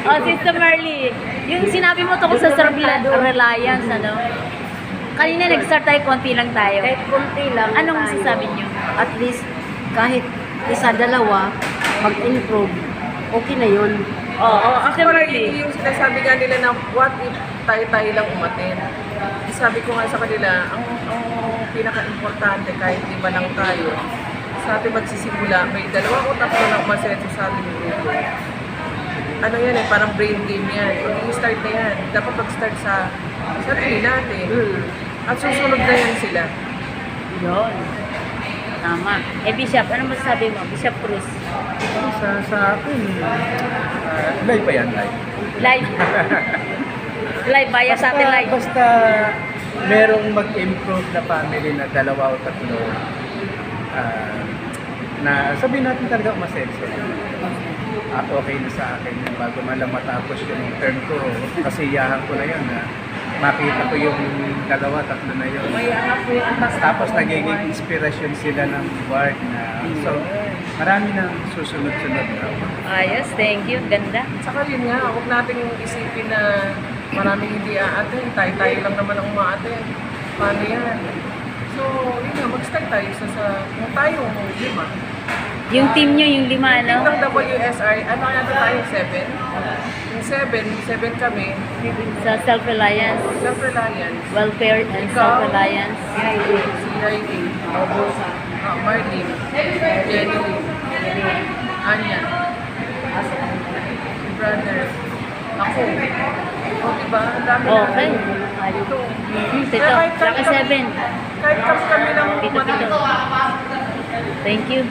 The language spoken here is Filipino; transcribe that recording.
Oh, Sister Merly, yung sinabi mo tungkol sa self-reliance, ano? Kanina nag-start tayo, konti lang tayo. Kahit konti lang. Anong tayo. masasabi niyo? At least, kahit isa, dalawa, mag-improve, okay na yun. Oo, Sister Actually, Merly. yung sinasabi nga nila na what if tayo-tayo lang umaten. Sabi ko nga sa kanila, ang pinaka-importante kahit iba lang tayo, sa ating magsisimula, may dalawa o tatlo ng masenso sa ating grupo. Ano yan eh, parang brain game yan. Pag i-start na yan, dapat mag-start sa sarili natin. At susunod na yan sila. Yun. Tama. Eh, Bishop, ano masasabi mo? Bishop Cruz. Sa akin, live pa yan, live. Live. Live, via satellite. Basta merong mag-improve na family na dalawa o tatlo, na sabihin natin talaga umasenso. Okay na sa akin yun bago man lang matapos yung term ko. Kasiyahan ko na yun na makita ko yung dalawa, tatlo na yun. Tapos nagiging inspirasyon sila ng word na so marami nang susunod-sunod na. Ayos, thank you. Ganda. Saka yun nga, huwag nating isipin na maraming hindi aatin. Tayo-tayo lang naman ang umaatin. Paano yan? So, yun nga, mag-start tayo kung tayong 5. Yung team nyo, yung 5, ano? Ng WSR, ano kaya tayo? 7? Yung 7 kami, Sa self-reliance, self-reliance. welfare and Ikaw? self-reliance. CIA, Marlene, Jenny, Anya, brother, ako. O diba? Ang dami Okay. Ito. Ito, Lucky 7. Kahit kami lang Pito-pito. umatin. Thank you.